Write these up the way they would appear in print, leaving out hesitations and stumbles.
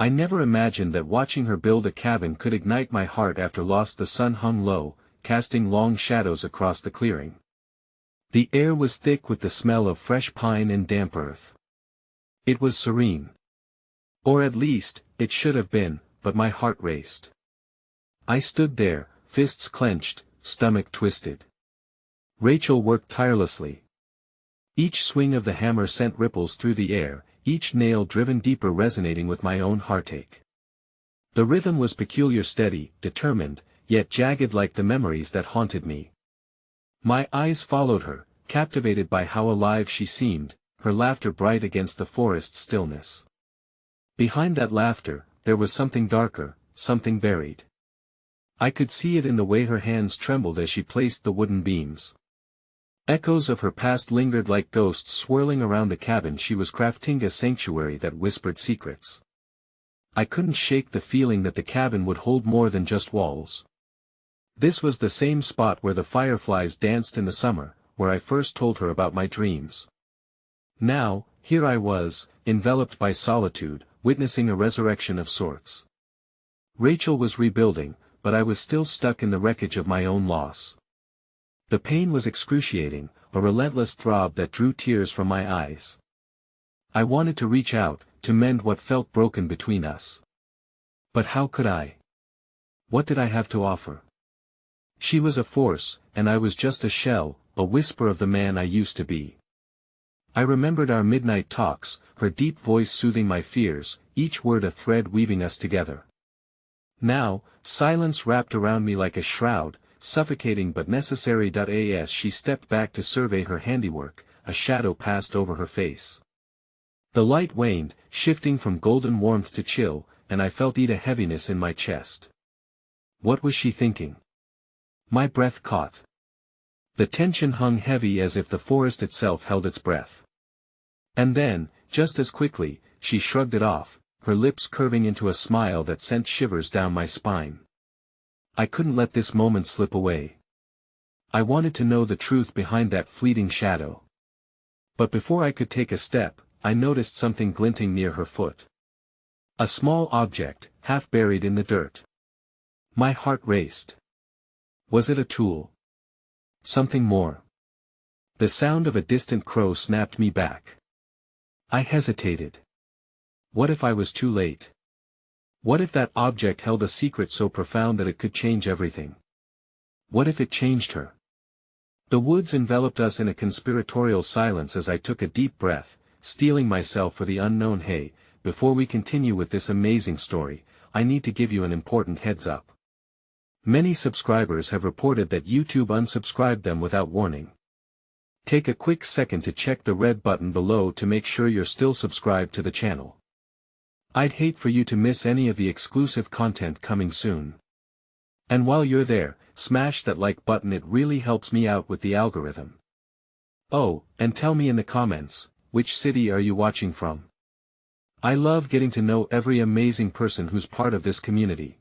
I never imagined that watching her build a cabin could ignite my heart after lost. The sun hung low, casting long shadows across the clearing. The air was thick with the smell of fresh pine and damp earth. It was serene. Or at least, it should have been, but my heart raced. I stood there, fists clenched, stomach twisted. Rachel worked tirelessly. Each swing of the hammer sent ripples through the air, each nail driven deeper resonating with my own heartache. The rhythm was peculiar, steady, determined, yet jagged like the memories that haunted me. My eyes followed her, captivated by how alive she seemed, her laughter bright against the forest's stillness. Behind that laughter, there was something darker, something buried. I could see it in the way her hands trembled as she placed the wooden beams. Echoes of her past lingered like ghosts swirling around the cabin she was crafting, a sanctuary that whispered secrets. I couldn't shake the feeling that the cabin would hold more than just walls. This was the same spot where the fireflies danced in the summer, where I first told her about my dreams. Now, here I was, enveloped by solitude, witnessing a resurrection of sorts. Rachel was rebuilding, but I was still stuck in the wreckage of my own loss. The pain was excruciating, a relentless throb that drew tears from my eyes. I wanted to reach out, to mend what felt broken between us. But how could I? What did I have to offer? She was a force, and I was just a shell, a whisper of the man I used to be. I remembered our midnight talks, her deep voice soothing my fears, each word a thread weaving us together. Now, silence wrapped around me like a shroud, suffocating but necessary. As she stepped back to survey her handiwork, a shadow passed over her face. The light waned, shifting from golden warmth to chill, and I felt a heaviness in my chest. What was she thinking? My breath caught. The tension hung heavy as if the forest itself held its breath. And then, just as quickly, she shrugged it off, her lips curving into a smile that sent shivers down my spine. I couldn't let this moment slip away. I wanted to know the truth behind that fleeting shadow. But before I could take a step, I noticed something glinting near her foot. A small object, half buried in the dirt. My heart raced. Was it a tool? Something more? The sound of a distant crow snapped me back. I hesitated. What if I was too late? What if that object held a secret so profound that it could change everything? What if it changed her? The woods enveloped us in a conspiratorial silence as I took a deep breath, steeling myself for the unknown. Hey, before we continue with this amazing story, I need to give you an important heads up. Many subscribers have reported that YouTube unsubscribed them without warning. Take a quick second to check the red button below to make sure you're still subscribed to the channel. I'd hate for you to miss any of the exclusive content coming soon. And while you're there, smash that like button, it really helps me out with the algorithm. Oh, and tell me in the comments, which city are you watching from? I love getting to know every amazing person who's part of this community.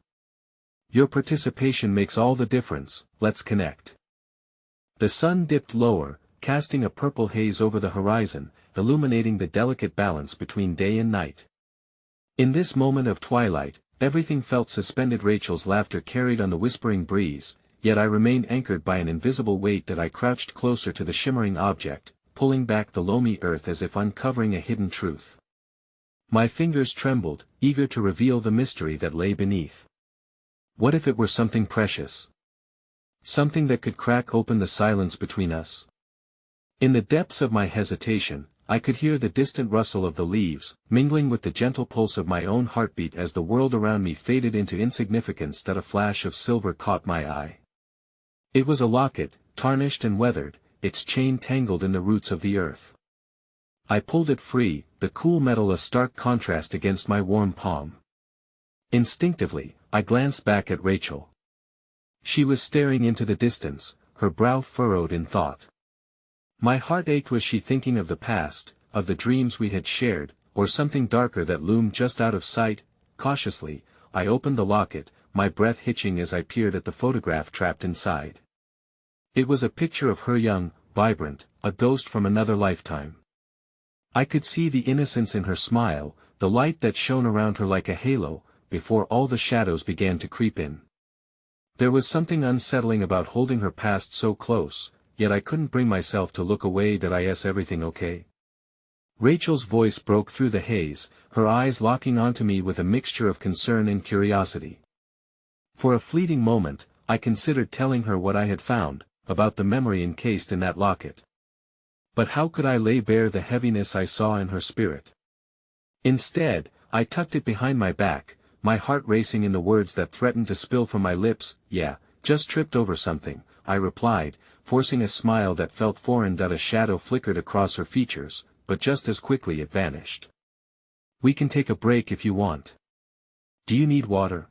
Your participation makes all the difference. Let's connect. The sun dipped lower, casting a purple haze over the horizon, illuminating the delicate balance between day and night. In this moment of twilight, everything felt suspended. Rachel's laughter carried on the whispering breeze, yet I remained anchored by an invisible weight that I crouched closer to the shimmering object, pulling back the loamy earth as if uncovering a hidden truth. My fingers trembled, eager to reveal the mystery that lay beneath. What if it were something precious? Something that could crack open the silence between us? In the depths of my hesitation, I could hear the distant rustle of the leaves, mingling with the gentle pulse of my own heartbeat as the world around me faded into insignificance. A flash of silver caught my eye. It was a locket, tarnished and weathered, its chain tangled in the roots of the earth. I pulled it free, the cool metal a stark contrast against my warm palm. Instinctively, I glanced back at Rachel. She was staring into the distance, her brow furrowed in thought. My heart ached. Was she thinking of the past, of the dreams we had shared, or something darker that loomed just out of sight? Cautiously, I opened the locket, my breath hitching as I peered at the photograph trapped inside. It was a picture of her young, vibrant, a ghost from another lifetime. I could see the innocence in her smile, the light that shone around her like a halo, before all the shadows began to creep in. There was something unsettling about holding her past so close, yet I couldn't bring myself to look away. Did I ask everything okay? Rachel's voice broke through the haze, her eyes locking onto me with a mixture of concern and curiosity. For a fleeting moment, I considered telling her what I had found, about the memory encased in that locket. But how could I lay bare the heaviness I saw in her spirit? Instead, I tucked it behind my back, my heart racing in the words that threatened to spill from my lips. Yeah, just tripped over something, I replied, forcing a smile that felt foreign. A shadow flickered across her features, but just as quickly it vanished. We can take a break if you want. Do you need water?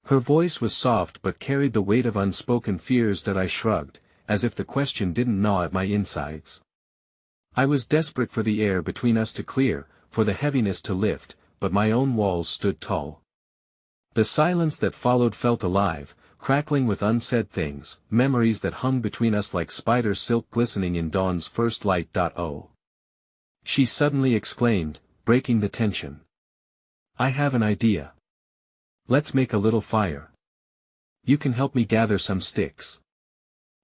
Her voice was soft but carried the weight of unspoken fears. I shrugged, as if the question didn't gnaw at my insides. I was desperate for the air between us to clear, for the heaviness to lift, but my own walls stood tall. The silence that followed felt alive, crackling with unsaid things, memories that hung between us like spider silk glistening in dawn's first light. Oh! She suddenly exclaimed, breaking the tension. I have an idea. Let's make a little fire. You can help me gather some sticks.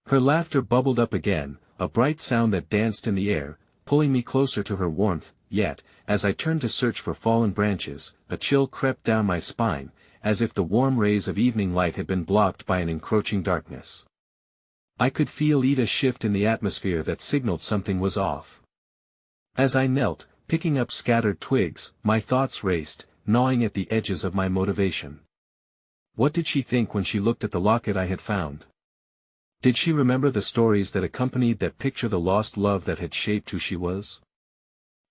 Her laughter bubbled up again, a bright sound that danced in the air, pulling me closer to her warmth. Yet, as I turned to search for fallen branches, a chill crept down my spine, as if the warm rays of evening light had been blocked by an encroaching darkness. I could feel a shift in the atmosphere that signaled something was off. As I knelt, picking up scattered twigs, my thoughts raced, gnawing at the edges of my motivation. What did she think when she looked at the locket I had found? Did she remember the stories that accompanied that picture, the lost love that had shaped who she was?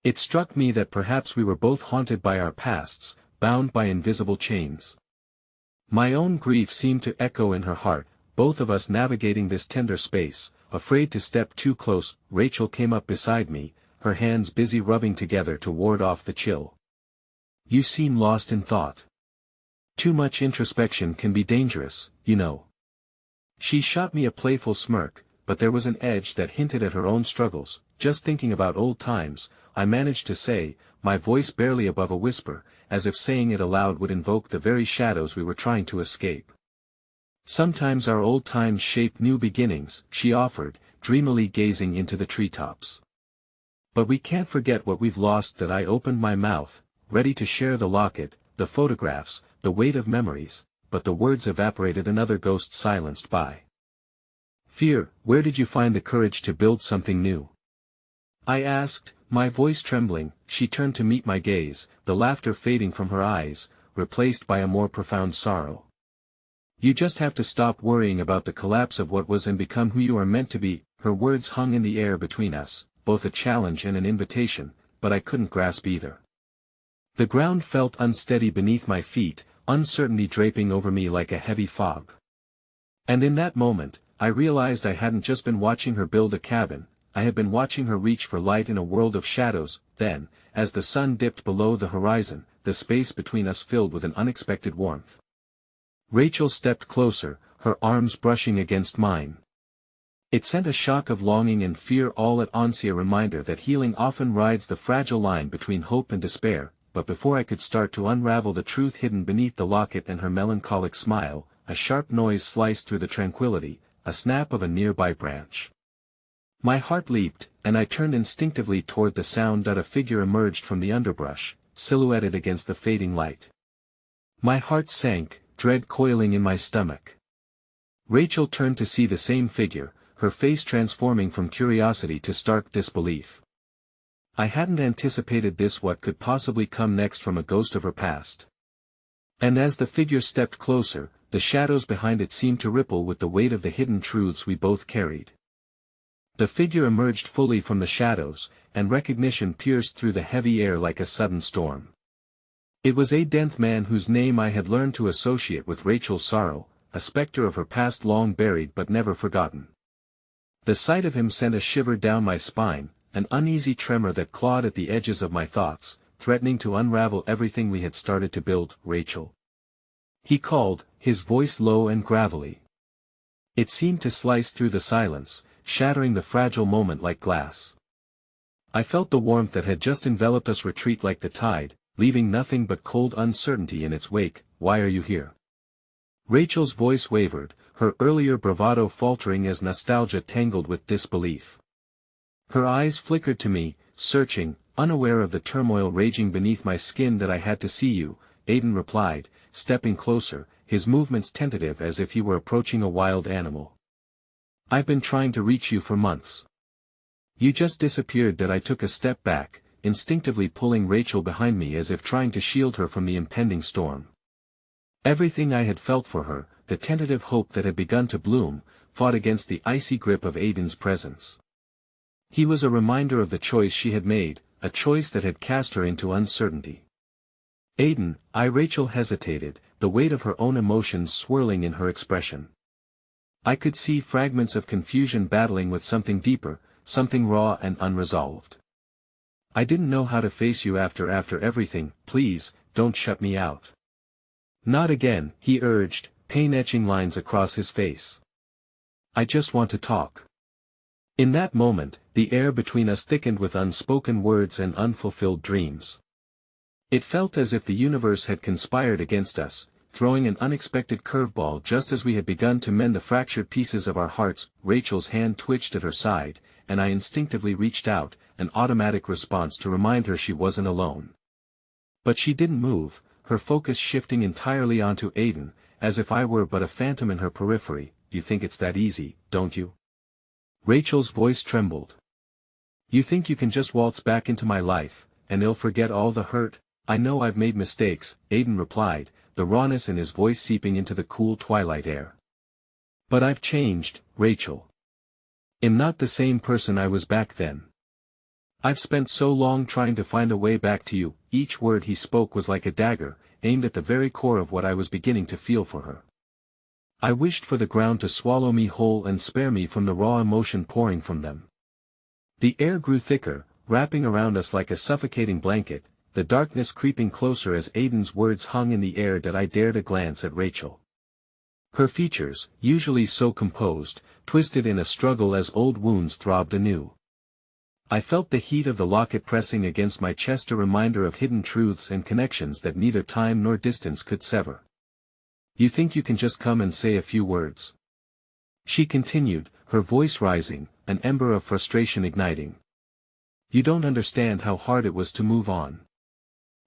It struck me that perhaps we were both haunted by our pasts, bound by invisible chains. My own grief seemed to echo in her heart, both of us navigating this tender space, afraid to step too close. Rachel came up beside me, her hands busy rubbing together to ward off the chill. You seem lost in thought. Too much introspection can be dangerous, you know. She shot me a playful smirk, but there was an edge that hinted at her own struggles. Just thinking about old times, I managed to say, my voice barely above a whisper, as if saying it aloud would invoke the very shadows we were trying to escape. Sometimes our old times shape new beginnings, she offered, dreamily gazing into the treetops. But we can't forget what we've lost. I opened my mouth, ready to share the locket, the photographs, the weight of memories, but the words evaporated. Another ghost silenced by fear. Where did you find the courage to build something new? I asked, my voice trembling. She turned to meet my gaze, the laughter fading from her eyes, replaced by a more profound sorrow. You just have to stop worrying about the collapse of what was and become who you are meant to be. Her words hung in the air between us, both a challenge and an invitation, but I couldn't grasp either. The ground felt unsteady beneath my feet, uncertainty draping over me like a heavy fog. And in that moment, I realized I hadn't just been watching her build a cabin, I had been watching her reach for light in a world of shadows. Then, as the sun dipped below the horizon, the space between us filled with an unexpected warmth. Rachel stepped closer, her arms brushing against mine. It sent a shock of longing and fear all at once, a reminder that healing often rides the fragile line between hope and despair. But before I could start to unravel the truth hidden beneath the locket and her melancholic smile, a sharp noise sliced through the tranquility, a snap of a nearby branch. My heart leaped, and I turned instinctively toward the sound. A figure emerged from the underbrush, silhouetted against the fading light. My heart sank, dread coiling in my stomach. Rachel turned to see the same figure, her face transforming from curiosity to stark disbelief. I hadn't anticipated this. What could possibly come next from a ghost of her past? And as the figure stepped closer, the shadows behind it seemed to ripple with the weight of the hidden truths we both carried. The figure emerged fully from the shadows, and recognition pierced through the heavy air like a sudden storm. It was a dense man whose name I had learned to associate with Rachel's sorrow, a specter of her past long buried but never forgotten. The sight of him sent a shiver down my spine, an uneasy tremor that clawed at the edges of my thoughts, threatening to unravel everything we had started to build. Rachel. He called, his voice low and gravelly. It seemed to slice through the silence, shattering the fragile moment like glass. I felt the warmth that had just enveloped us retreat like the tide, leaving nothing but cold uncertainty in its wake. Why are you here? Rachel's voice wavered, her earlier bravado faltering as nostalgia tangled with disbelief. Her eyes flickered to me, searching, unaware of the turmoil raging beneath my skin. That I had to see you, Aiden replied, stepping closer, his movements tentative as if he were approaching a wild animal. I've been trying to reach you for months. You just disappeared. That I took a step back, instinctively pulling Rachel behind me as if trying to shield her from the impending storm. Everything I had felt for her, the tentative hope that had begun to bloom, fought against the icy grip of Aiden's presence. He was a reminder of the choice she had made, a choice that had cast her into uncertainty. Aiden, Rachel hesitated, the weight of her own emotions swirling in her expression. I could see fragments of confusion battling with something deeper, something raw and unresolved. I didn't know how to face you after everything. Please, don't shut me out. Not again, he urged, pain etching lines across his face. I just want to talk. In that moment, the air between us thickened with unspoken words and unfulfilled dreams. It felt as if the universe had conspired against us, throwing an unexpected curveball just as we had begun to mend the fractured pieces of our hearts. Rachel's hand twitched at her side, and I instinctively reached out, an automatic response to remind her she wasn't alone. But she didn't move, her focus shifting entirely onto Aiden, as if I were but a phantom in her periphery. You think it's that easy, don't you? Rachel's voice trembled. You think you can just waltz back into my life, and they'll forget all the hurt? I know I've made mistakes, Aiden replied, the rawness in his voice seeping into the cool twilight air. But I've changed, Rachel. I'm not the same person I was back then. I've spent so long trying to find a way back to you. Each word he spoke was like a dagger, aimed at the very core of what I was beginning to feel for her. I wished for the ground to swallow me whole and spare me from the raw emotion pouring from them. The air grew thicker, wrapping around us like a suffocating blanket, the darkness creeping closer as Aiden's words hung in the air. That I dared a glance at Rachel. Her features, usually so composed, twisted in a struggle as old wounds throbbed anew. I felt the heat of the locket pressing against my chest, a reminder of hidden truths and connections that neither time nor distance could sever. You think you can just come and say a few words? She continued, her voice rising, an ember of frustration igniting. You don't understand how hard it was to move on.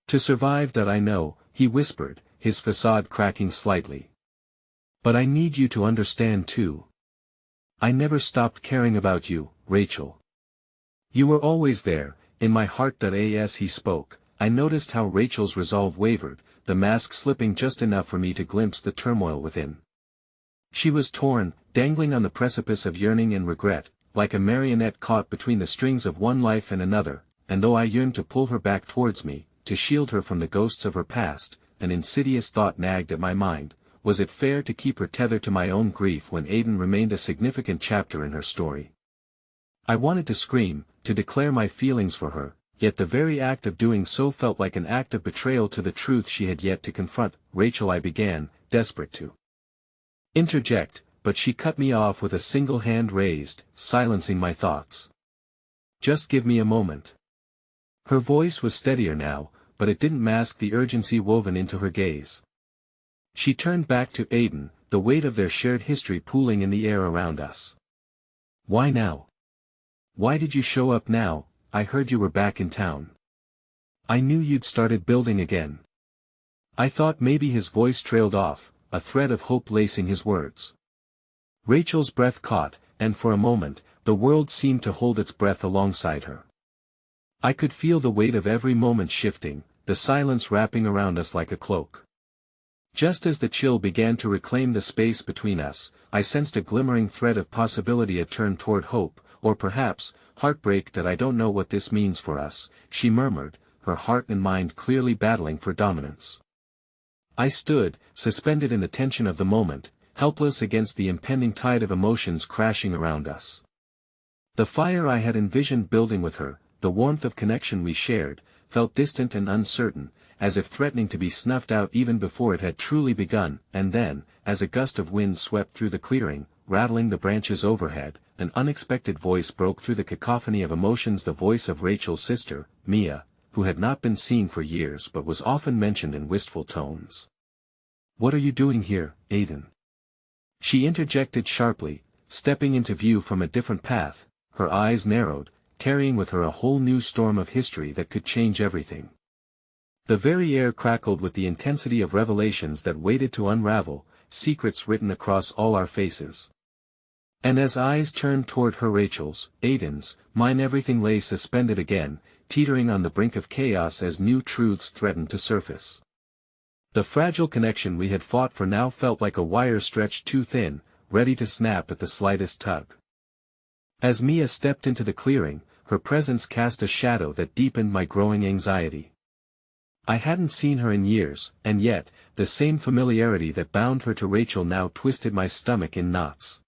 To survive. That I know, he whispered, his facade cracking slightly. But I need you to understand too. I never stopped caring about you, Rachel. You were always there, in my heart. As he spoke, I noticed how Rachel's resolve wavered, the mask slipping just enough for me to glimpse the turmoil within. She was torn, dangling on the precipice of yearning and regret, like a marionette caught between the strings of one life and another, and though I yearned to pull her back towards me, to shield her from the ghosts of her past, an insidious thought nagged at my mind. Was it fair to keep her tethered to my own grief when Aiden remained a significant chapter in her story? I wanted to scream, to declare my feelings for her, yet the very act of doing so felt like an act of betrayal to the truth she had yet to confront. Rachel, I began, desperate to interject, but she cut me off with a single hand raised, silencing my thoughts. Just give me a moment. Her voice was steadier now, but it didn't mask the urgency woven into her gaze. She turned back to Aiden, the weight of their shared history pooling in the air around us. Why now? Why did you show up now? I heard you were back in town. I knew you'd started building again. I thought. Maybe his voice trailed off, a thread of hope lacing his words. Rachel's breath caught, and for a moment, the world seemed to hold its breath alongside her. I could feel the weight of every moment shifting, the silence wrapping around us like a cloak. Just as the chill began to reclaim the space between us, I sensed a glimmering thread of possibility, a turn toward hope, or perhaps, heartbreak. That I don't know what this means for us, she murmured, her heart and mind clearly battling for dominance. I stood, suspended in the tension of the moment, helpless against the impending tide of emotions crashing around us. The fire I had envisioned building with her, the warmth of connection we shared, felt distant and uncertain, as if threatening to be snuffed out even before it had truly begun. And then, as a gust of wind swept through the clearing, rattling the branches overhead, an unexpected voice broke through the cacophony of emotions, the voice of Rachel's sister, Mia, who had not been seen for years but was often mentioned in wistful tones. "What are you doing here, Aiden?" she interjected sharply, stepping into view from a different path, her eyes narrowed, carrying with her a whole new storm of history that could change everything. The very air crackled with the intensity of revelations that waited to unravel, secrets written across all our faces. And as eyes turned toward her, Rachel's, Aiden's, mine, everything lay suspended again, teetering on the brink of chaos as new truths threatened to surface. The fragile connection we had fought for now felt like a wire stretched too thin, ready to snap at the slightest tug. As Mia stepped into the clearing, her presence cast a shadow that deepened my growing anxiety. I hadn't seen her in years, and yet, the same familiarity that bound her to Rachel now twisted my stomach in knots.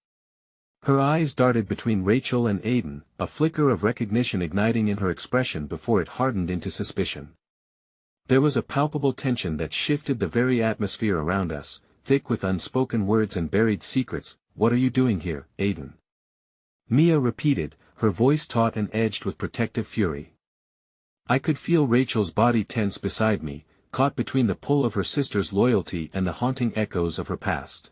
Her eyes darted between Rachel and Aiden, a flicker of recognition igniting in her expression before it hardened into suspicion. There was a palpable tension that shifted the very atmosphere around us, thick with unspoken words and buried secrets. "What are you doing here, Aiden?" Mia repeated, her voice taut and edged with protective fury. I could feel Rachel's body tense beside me, caught between the pull of her sister's loyalty and the haunting echoes of her past.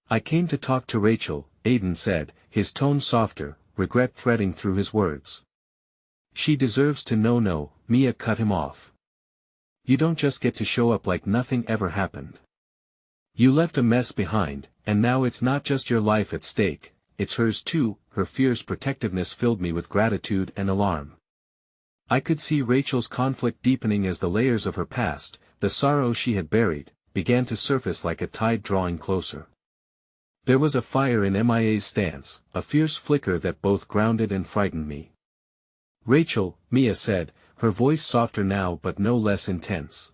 "I came to talk to Rachel," Aiden said, his tone softer, regret threading through his words. "She deserves to know." "No," Mia cut him off. "You don't just get to show up like nothing ever happened. You left a mess behind, and now it's not just your life at stake, it's hers too." Her fierce protectiveness filled me with gratitude and alarm. I could see Rachel's conflict deepening as the layers of her past, the sorrow she had buried, began to surface like a tide drawing closer. There was a fire in Mia's stance, a fierce flicker that both grounded and frightened me. "Rachel," Mia said, her voice softer now but no less intense.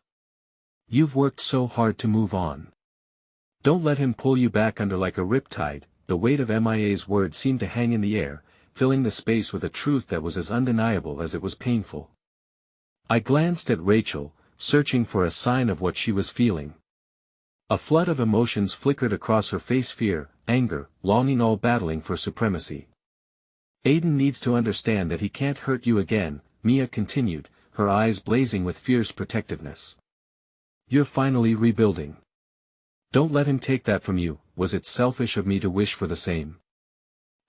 "You've worked so hard to move on. Don't let him pull you back under like a riptide." The weight of Mia's words seemed to hang in the air, filling the space with a truth that was as undeniable as it was painful. I glanced at Rachel, searching for a sign of what she was feeling. A flood of emotions flickered across her face: fear, anger, longing, all battling for supremacy. "Aiden needs to understand that he can't hurt you again," Mia continued, her eyes blazing with fierce protectiveness. "You're finally rebuilding. Don't let him take that from you." Was it selfish of me to wish for the same?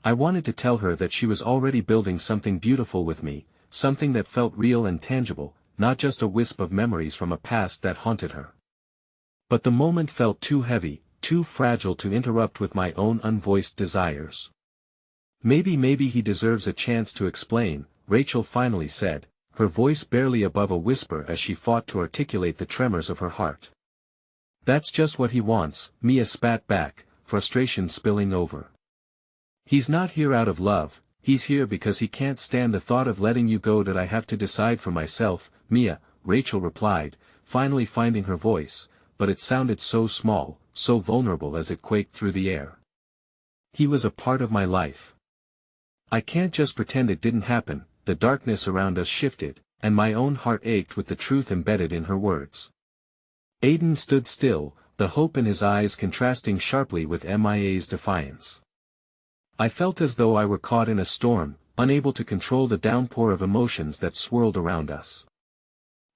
I wanted to tell her that she was already building something beautiful with me, something that felt real and tangible, not just a wisp of memories from a past that haunted her. But the moment felt too heavy, too fragile to interrupt with my own unvoiced desires. Maybe he deserves a chance to explain," Rachel finally said, her voice barely above a whisper as she fought to articulate the tremors of her heart. "That's just what he wants," Mia spat back, frustration spilling over. "He's not here out of love, he's here because he can't stand the thought of letting you go." "That I have to decide for myself, Mia," Rachel replied, finally finding her voice, but it sounded so small, so vulnerable as it quaked through the air. "He was a part of my life. I can't just pretend it didn't happen." The darkness around us shifted, and my own heart ached with the truth embedded in her words. Aiden stood still, the hope in his eyes contrasting sharply with Mia's defiance. I felt as though I were caught in a storm, unable to control the downpour of emotions that swirled around us.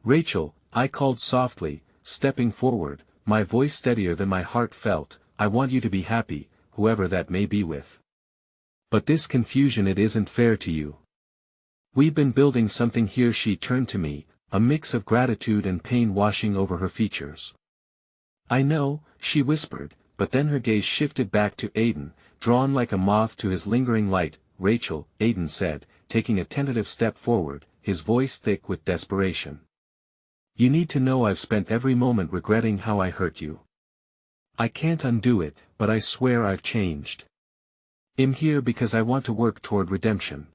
"Rachel," I called softly, stepping forward, my voice steadier than my heart felt, "I want you to be happy, whoever that may be with. But this confusion, it isn't fair to you. We've been building something here." She turned to me, a mix of gratitude and pain washing over her features. "I know," she whispered, but then her gaze shifted back to Aiden, drawn like a moth to his lingering light. "Rachel," Aiden said, taking a tentative step forward, his voice thick with desperation. "You need to know I've spent every moment regretting how I hurt you. I can't undo it, but I swear I've changed. I'm here because I want to work toward redemption.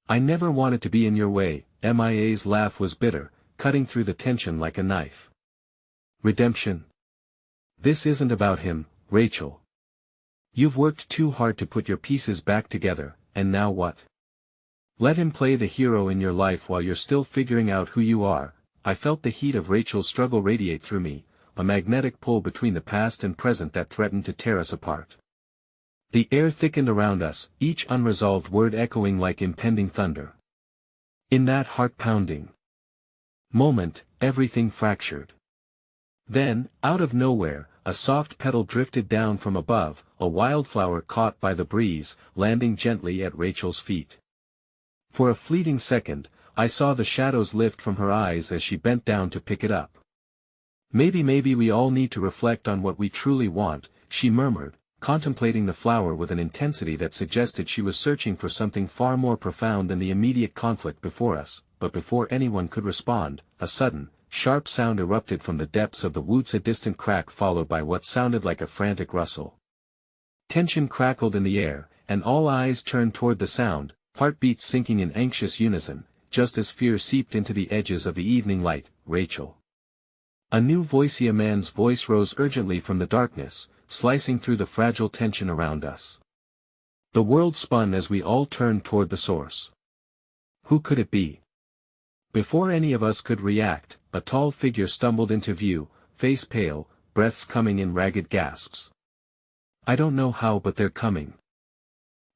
I never wanted to be in your way." Mia's laugh was bitter, cutting through the tension like a knife. "Redemption? This isn't about him, Rachel. You've worked too hard to put your pieces back together, and now what? Let him play the hero in your life while you're still figuring out who you are." I felt the heat of Rachel's struggle radiate through me, a magnetic pull between the past and present that threatened to tear us apart. The air thickened around us, each unresolved word echoing like impending thunder. In that heart-pounding moment, everything fractured. Then, out of nowhere, a soft petal drifted down from above, a wildflower caught by the breeze, landing gently at Rachel's feet. For a fleeting second, I saw the shadows lift from her eyes as she bent down to pick it up. Maybe we all need to reflect on what we truly want, she murmured, contemplating the flower with an intensity that suggested she was searching for something far more profound than the immediate conflict before us. But before anyone could respond, a sudden, sharp sound erupted from the depths of the woods, a distant crack followed by what sounded like a frantic rustle. Tension crackled in the air, and all eyes turned toward the sound, heartbeats sinking in anxious unison, just as fear seeped into the edges of the evening light. Rachel. A man's voice rose urgently from the darkness, slicing through the fragile tension around us. The world spun as we all turned toward the source. Who could it be? Before any of us could react, a tall figure stumbled into view, face pale, breaths coming in ragged gasps. I don't know how, but they're coming.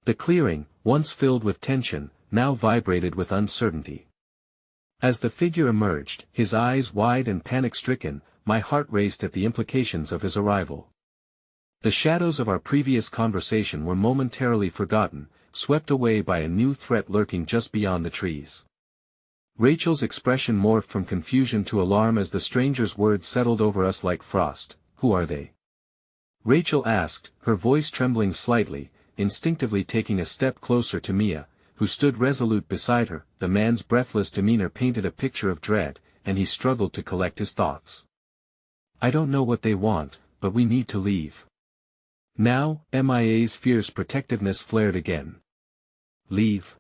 The clearing, once filled with tension, now vibrated with uncertainty. As the figure emerged, his eyes wide and panic-stricken, my heart raced at the implications of his arrival. The shadows of our previous conversation were momentarily forgotten, swept away by a new threat lurking just beyond the trees. Rachel's expression morphed from confusion to alarm as the stranger's words settled over us like frost. Who are they? Rachel asked, her voice trembling slightly, instinctively taking a step closer to Mia, who stood resolute beside her. The man's breathless demeanor painted a picture of dread, and he struggled to collect his thoughts. I don't know what they want, but we need to leave. Now, Mia's fierce protectiveness flared again. Leave?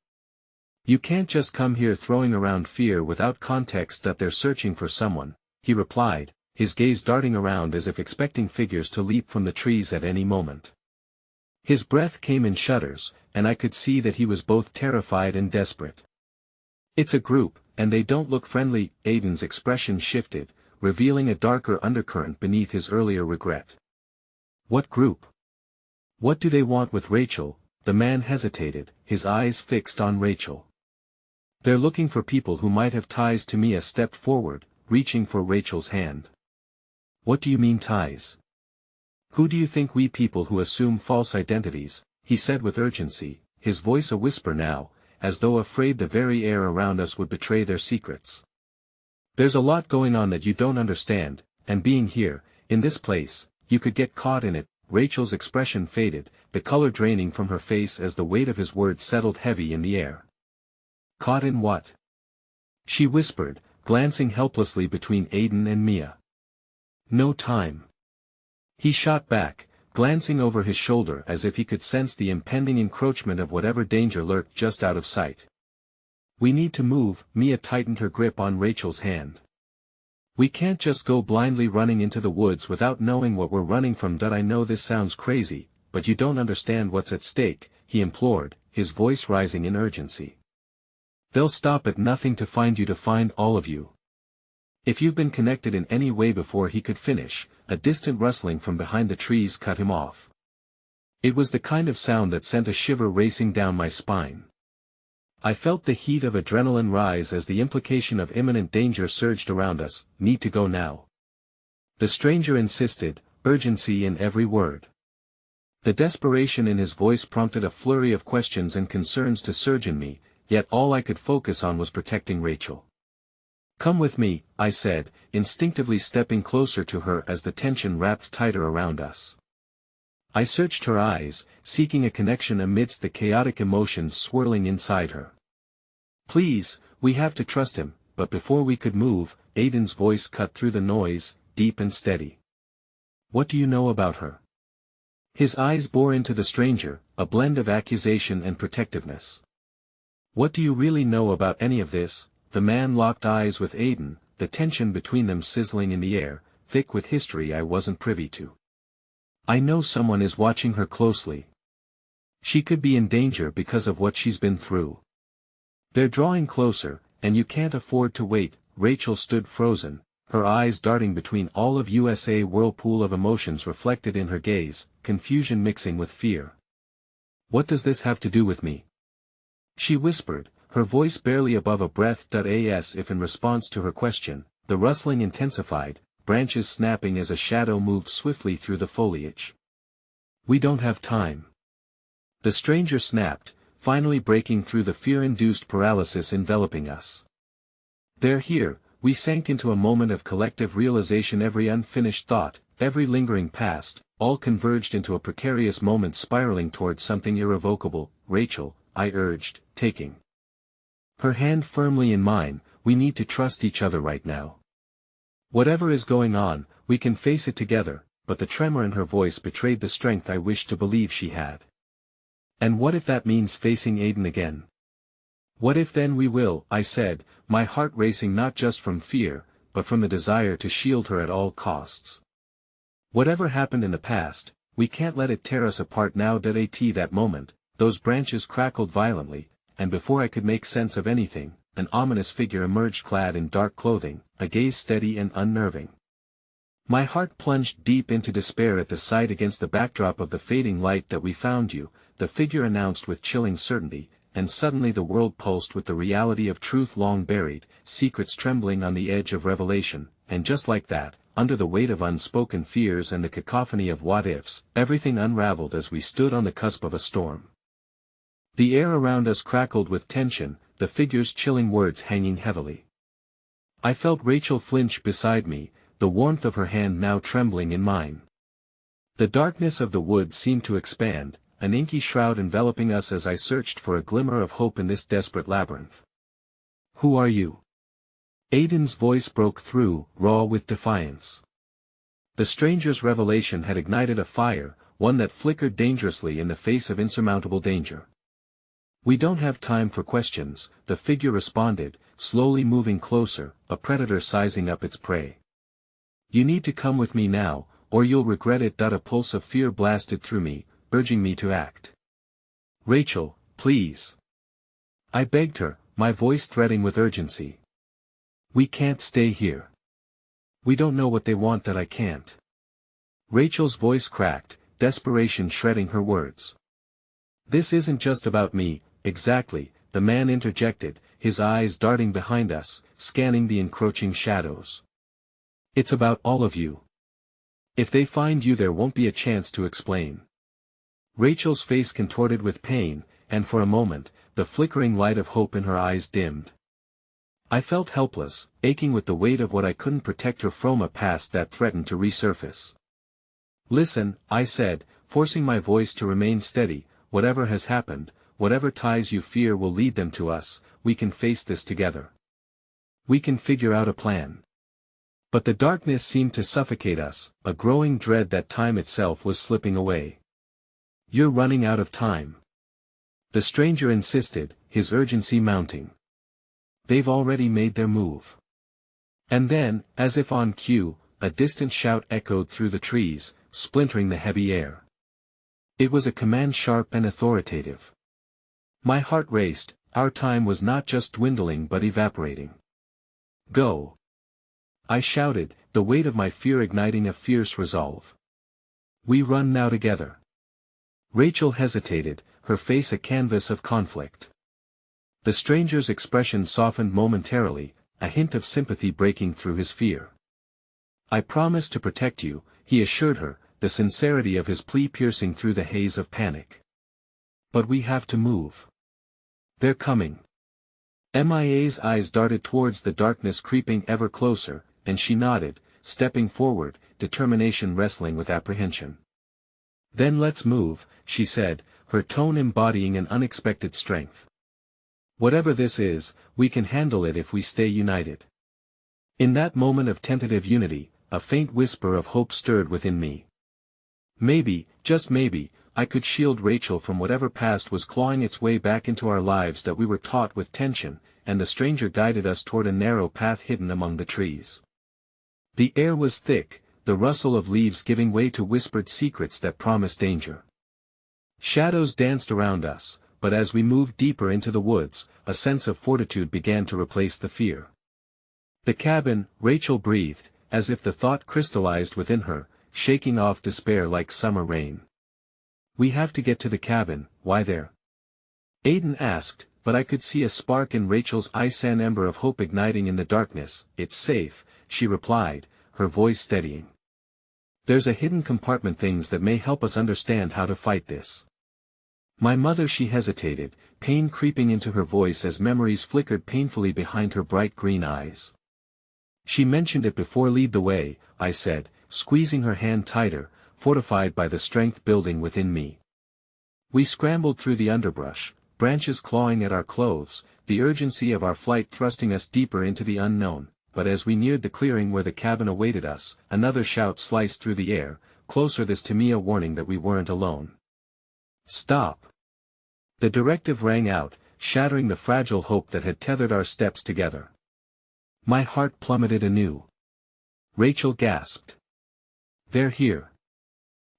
You can't just come here throwing around fear without context that they're searching for someone, he replied, his gaze darting around as if expecting figures to leap from the trees at any moment. His breath came in shudders, and I could see that he was both terrified and desperate. It's a group, and they don't look friendly. Aiden's expression shifted, revealing a darker undercurrent beneath his earlier regret. What group? What do they want with Rachel? The man hesitated, his eyes fixed on Rachel. They're looking for people who might have ties to Mia stepped forward, reaching for Rachel's hand. What do you mean ties? Who do you think we people who assume false identities, he said with urgency, his voice a whisper now, as though afraid the very air around us would betray their secrets. There's a lot going on that you don't understand, and being here, in this place, you could get caught in it. Rachel's expression faded, the color draining from her face as the weight of his words settled heavy in the air. Caught in what? She whispered, glancing helplessly between Aiden and Mia. No time. He shot back, glancing over his shoulder as if he could sense the impending encroachment of whatever danger lurked just out of sight. We need to move. Mia tightened her grip on Rachel's hand. We can't just go blindly running into the woods without knowing what we're running from. I know this sounds crazy, but you don't understand what's at stake, he implored, his voice rising in urgency. They'll stop at nothing to find you, to find all of you. If you've been connected in any way. Before he could finish, a distant rustling from behind the trees cut him off. It was the kind of sound that sent a shiver racing down my spine. I felt the heat of adrenaline rise as the implication of imminent danger surged around us. Need to go now. The stranger insisted, urgency in every word. The desperation in his voice prompted a flurry of questions and concerns to surge in me, yet all I could focus on was protecting Rachel. Come with me, I said, instinctively stepping closer to her as the tension wrapped tighter around us. I searched her eyes, seeking a connection amidst the chaotic emotions swirling inside her. Please, we have to trust him. But before we could move, Aiden's voice cut through the noise, deep and steady. What do you know about her? His eyes bore into the stranger, a blend of accusation and protectiveness. What do you really know about any of this? The man locked eyes with Aiden, the tension between them sizzling in the air, thick with history I wasn't privy to. I know someone is watching her closely. She could be in danger because of what she's been through. They're drawing closer, and you can't afford to wait. Rachel stood frozen, her eyes darting between all of USA whirlpool of emotions reflected in her gaze, confusion mixing with fear. What does this have to do with me? She whispered, her voice barely above a breath. As if in response to her question, the rustling intensified, branches snapping as a shadow moved swiftly through the foliage. "We don't have time." The stranger snapped, finally breaking through the fear-induced paralysis enveloping us. "They're here." We sank into a moment of collective realization. Every unfinished thought, every lingering past, all converged into a precarious moment spiraling towards something irrevocable. "Rachel," I urged, taking her hand firmly in mine, "we need to trust each other right now. Whatever is going on, we can face it together," but the tremor in her voice betrayed the strength I wished to believe she had. "And what if that means facing Aiden again?" "What if then we will," I said, my heart racing not just from fear, but from the desire to shield her at all costs. "Whatever happened in the past, we can't let it tear us apart now." At that moment, those branches crackled violently, and before I could make sense of anything, an ominous figure emerged clad in dark clothing, a gaze steady and unnerving. My heart plunged deep into despair at the sight. "Against the backdrop of the fading light that we found you," the figure announced with chilling certainty, and suddenly the world pulsed with the reality of truth long buried, secrets trembling on the edge of revelation, and just like that, under the weight of unspoken fears and the cacophony of what-ifs, everything unraveled as we stood on the cusp of a storm. The air around us crackled with tension, the figure's chilling words hanging heavily. I felt Rachel flinch beside me, the warmth of her hand now trembling in mine. The darkness of the woods seemed to expand, an inky shroud enveloping us as I searched for a glimmer of hope in this desperate labyrinth. "Who are you?" Aiden's voice broke through, raw with defiance. The stranger's revelation had ignited a fire, one that flickered dangerously in the face of insurmountable danger. "We don't have time for questions," the figure responded, slowly moving closer, a predator sizing up its prey. "You need to come with me now, or you'll regret it." A pulse of fear blasted through me, urging me to act. "Rachel, please." I begged her, my voice threading with urgency. "We can't stay here. We don't know what they want that I can't." Rachel's voice cracked, desperation shredding her words. "This isn't just about me." "Exactly," the man interjected, his eyes darting behind us, scanning the encroaching shadows. "It's about all of you. If they find you there won't be a chance to explain." Rachel's face contorted with pain, and for a moment, the flickering light of hope in her eyes dimmed. I felt helpless, aching with the weight of what I couldn't protect her from, a past that threatened to resurface. "Listen," I said, forcing my voice to remain steady, "whatever has happened, whatever ties you fear will lead them to us, we can face this together. We can figure out a plan." But the darkness seemed to suffocate us, a growing dread that time itself was slipping away. "You're running out of time," the stranger insisted, his urgency mounting. "They've already made their move." And then, as if on cue, a distant shout echoed through the trees, splintering the heavy air. It was a command, sharp and authoritative. My heart raced, our time was not just dwindling but evaporating. "Go!" I shouted, the weight of my fear igniting a fierce resolve. "We run now together." Rachel hesitated, her face a canvas of conflict. The stranger's expression softened momentarily, a hint of sympathy breaking through his fear. "I promise to protect you," he assured her, the sincerity of his plea piercing through the haze of panic. "But we have to move. They're coming." Mia's eyes darted towards the darkness creeping ever closer, and she nodded, stepping forward, determination wrestling with apprehension. "Then let's move," she said, her tone embodying an unexpected strength. "Whatever this is, we can handle it if we stay united." In that moment of tentative unity, a faint whisper of hope stirred within me. Maybe, just maybe, I could shield Rachel from whatever past was clawing its way back into our lives that we were taut with tension, and the stranger guided us toward a narrow path hidden among the trees. The air was thick, the rustle of leaves giving way to whispered secrets that promised danger. Shadows danced around us, but as we moved deeper into the woods, a sense of fortitude began to replace the fear. "The cabin," Rachel breathed, as if the thought crystallized within her, shaking off despair like summer rain. "We have to get to the cabin." "Why there?" Aiden asked, but I could see a spark in Rachel's eyes, an ember of hope igniting in the darkness. "It's safe," she replied, her voice steadying. "There's a hidden compartment, things that may help us understand how to fight this." "My mother," she hesitated, pain creeping into her voice as memories flickered painfully behind her bright green eyes. "She mentioned it before." "Lead the way," I said, squeezing her hand tighter, fortified by the strength building within me. We scrambled through the underbrush, branches clawing at our clothes, the urgency of our flight thrusting us deeper into the unknown, but as we neared the clearing where the cabin awaited us, another shout sliced through the air, closer, this to me a warning that we weren't alone. "Stop!" The directive rang out, shattering the fragile hope that had tethered our steps together. My heart plummeted anew. Rachel gasped. "They're here."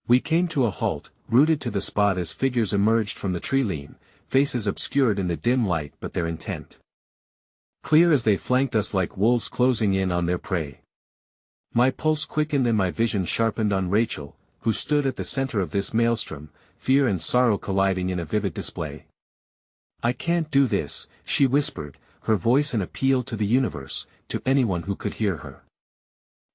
We came to a halt, rooted to the spot as figures emerged from the tree line, faces obscured in the dim light but their intent clear as they flanked us like wolves closing in on their prey. My pulse quickened and my vision sharpened on Rachel, who stood at the center of this maelstrom, fear and sorrow colliding in a vivid display. "I can't do this," she whispered, her voice an appeal to the universe, to anyone who could hear her.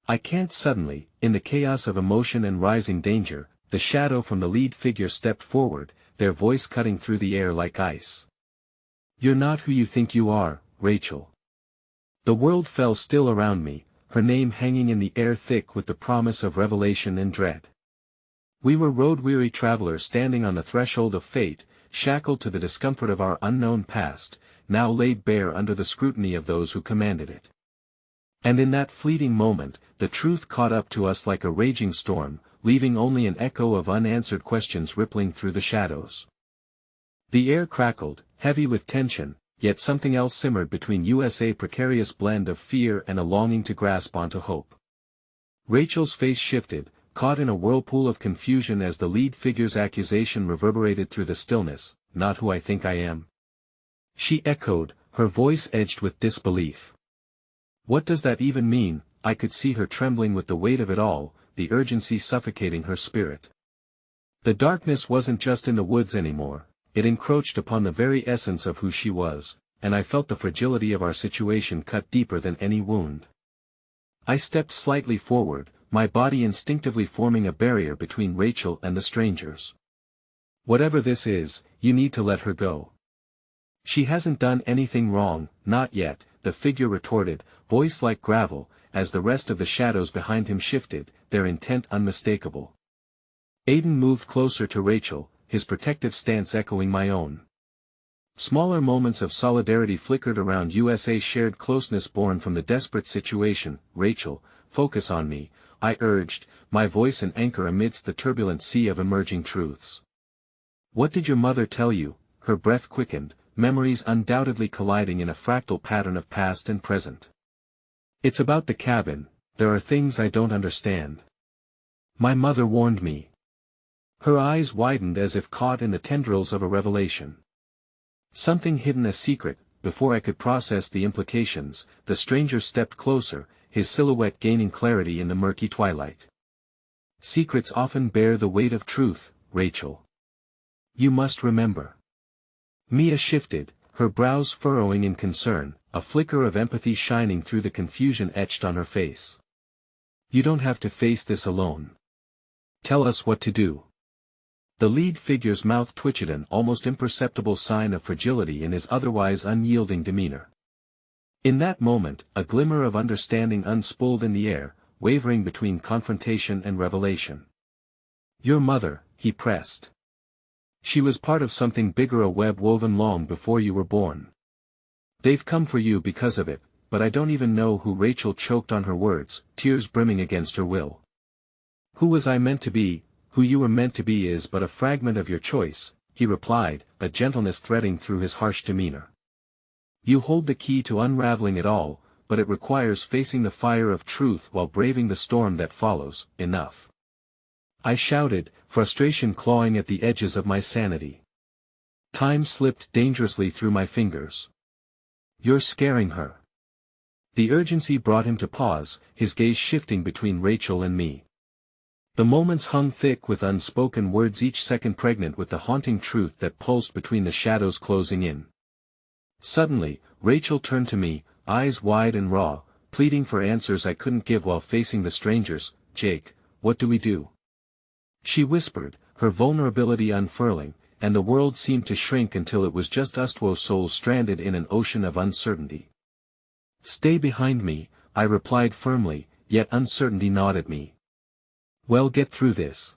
"I can't." Suddenly, in the chaos of emotion and rising danger, the shadow from the lead figure stepped forward, their voice cutting through the air like ice. "You're not who you think you are, Rachel." The world fell still around me, her name hanging in the air thick with the promise of revelation and dread. We were road-weary travelers standing on the threshold of fate, shackled to the discomfort of our unknown past, now laid bare under the scrutiny of those who commanded it. And in that fleeting moment, the truth caught up to us like a raging storm, leaving only an echo of unanswered questions rippling through the shadows. The air crackled, heavy with tension, yet something else simmered between us, a precarious blend of fear and a longing to grasp onto hope. Rachel's face shifted, caught in a whirlpool of confusion as the lead figure's accusation reverberated through the stillness. "Not who I think I am?" she echoed, her voice edged with disbelief. "What does that even mean?" I could see her trembling with the weight of it all, the urgency suffocating her spirit. The darkness wasn't just in the woods anymore, it encroached upon the very essence of who she was, and I felt the fragility of our situation cut deeper than any wound. I stepped slightly forward, my body instinctively forming a barrier between Rachel and the strangers. "Whatever this is, you need to let her go." "She hasn't done anything wrong." "Not yet," the figure retorted, voice like gravel, as the rest of the shadows behind him shifted, their intent unmistakable. Aiden moved closer to Rachel, his protective stance echoing my own. Smaller moments of solidarity flickered around us, a shared closeness born from the desperate situation. "Rachel, focus on me," I urged, my voice an anchor amidst the turbulent sea of emerging truths. "What did your mother tell you?" Her breath quickened, memories undoubtedly colliding in a fractal pattern of past and present. "It's about the cabin. There are things I don't understand. My mother warned me." Her eyes widened as if caught in the tendrils of a revelation. Something hidden, a secret. Before I could process the implications, the stranger stepped closer, his silhouette gaining clarity in the murky twilight. "Secrets often bear the weight of truth, Rachel. You must remember." Mia shifted, her brows furrowing in concern, a flicker of empathy shining through the confusion etched on her face. "You don't have to face this alone. Tell us what to do." The lead figure's mouth twitched, an almost imperceptible sign of fragility in his otherwise unyielding demeanor. In that moment, a glimmer of understanding unspooled in the air, wavering between confrontation and revelation. "Your mother," he pressed. "She was part of something bigger, a web woven long before you were born. They've come for you because of it, but I don't even know who." Rachel choked on her words, tears brimming against her will. "Who was I meant to be? Who you were meant to be is but a fragment of your choice," he replied, a gentleness threading through his harsh demeanor. "You hold the key to unraveling it all, but it requires facing the fire of truth while braving the storm that follows." "Enough!" I shouted, frustration clawing at the edges of my sanity. Time slipped dangerously through my fingers. "You're scaring her." The urgency brought him to pause, his gaze shifting between Rachel and me. The moments hung thick with unspoken words, each second pregnant with the haunting truth that pulsed between the shadows closing in. Suddenly, Rachel turned to me, eyes wide and raw, pleading for answers I couldn't give while facing the strangers. "Jake, what do we do?" she whispered, her vulnerability unfurling, and the world seemed to shrink until it was just us two souls stranded in an ocean of uncertainty. "Stay behind me," I replied firmly, yet uncertainty gnawed at me. "Well, get through this.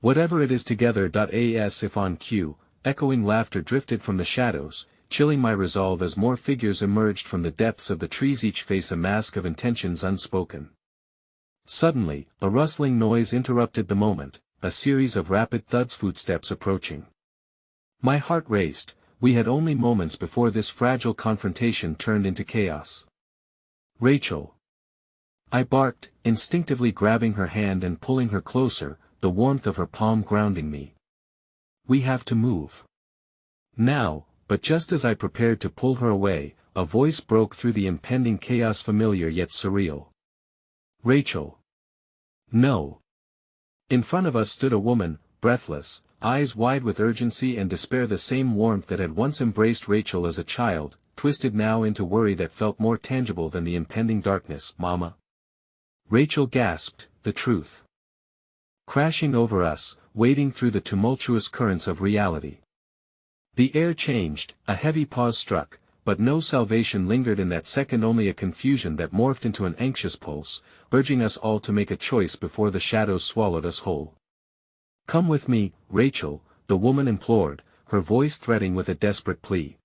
Whatever it is together." As if on cue, echoing laughter drifted from the shadows, chilling my resolve as more figures emerged from the depths of the trees, each face a mask of intentions unspoken. Suddenly, a rustling noise interrupted the moment, a series of rapid thuds, footsteps approaching. My heart raced. We had only moments before this fragile confrontation turned into chaos. "Rachel!" I barked, instinctively grabbing her hand and pulling her closer, the warmth of her palm grounding me. "We have to move now." But just as I prepared to pull her away, a voice broke through the impending chaos, familiar yet surreal. "Rachel!" "No." In front of us stood a woman, breathless, eyes wide with urgency and despair, the same warmth that had once embraced Rachel as a child, twisted now into worry that felt more tangible than the impending darkness. "Mama!" Rachel gasped, the truth crashing over us, wading through the tumultuous currents of reality. The air changed, a heavy pause struck, but no salvation lingered in that second, only a confusion that morphed into an anxious pulse, urging us all to make a choice before the shadows swallowed us whole. "Come with me, Rachel," the woman implored, her voice threatening with a desperate plea.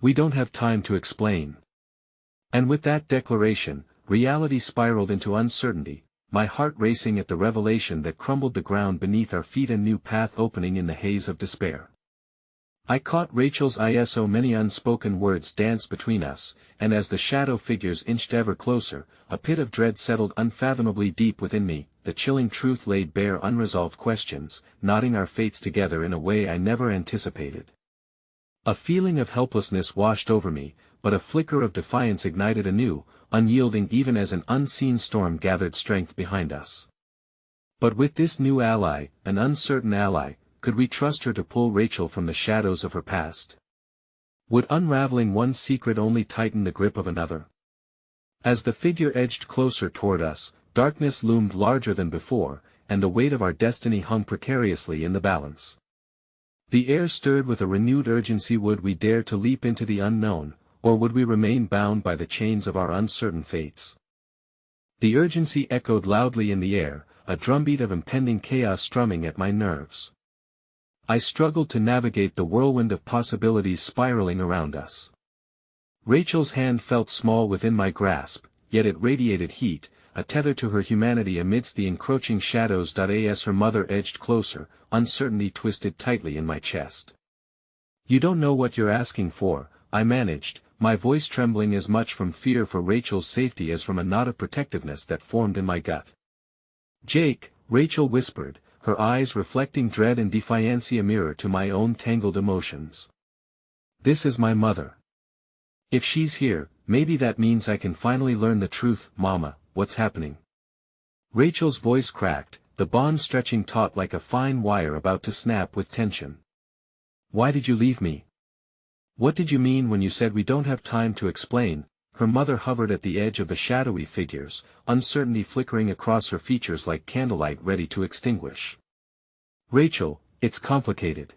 "We don't have time to explain." And with that declaration, reality spiraled into uncertainty, my heart racing at the revelation that crumbled the ground beneath our feet, a new path opening in the haze of despair. I caught Rachel's eyes, so many unspoken words danced between us, and as the shadow figures inched ever closer, a pit of dread settled unfathomably deep within me. The chilling truth laid bare unresolved questions, knotting our fates together in a way I never anticipated. A feeling of helplessness washed over me, but a flicker of defiance ignited anew, unyielding even as an unseen storm gathered strength behind us. But with this new ally, an uncertain ally, could we trust her to pull Rachel from the shadows of her past? Would unraveling one secret only tighten the grip of another? As the figure edged closer toward us, darkness loomed larger than before, and the weight of our destiny hung precariously in the balance. The air stirred with a renewed urgency. Would we dare to leap into the unknown, or would we remain bound by the chains of our uncertain fates? The urgency echoed loudly in the air, a drumbeat of impending chaos strumming at my nerves. I struggled to navigate the whirlwind of possibilities spiraling around us. Rachel's hand felt small within my grasp, yet it radiated heat, a tether to her humanity amidst the encroaching shadows. As her mother edged closer, uncertainty twisted tightly in my chest. "You don't know what you're asking for," I managed, my voice trembling as much from fear for Rachel's safety as from a knot of protectiveness that formed in my gut. "Jake," Rachel whispered, her eyes reflecting dread and defiance, a mirror to my own tangled emotions. "This is my mother. If she's here, maybe that means I can finally learn the truth." "Mama, what's happening?" Rachel's voice cracked, the bond stretching taut like a fine wire about to snap with tension. "Why did you leave me? What did you mean when you said we don't have time to explain?" Her mother hovered at the edge of the shadowy figures, uncertainty flickering across her features like candlelight ready to extinguish. "Rachel, it's complicated.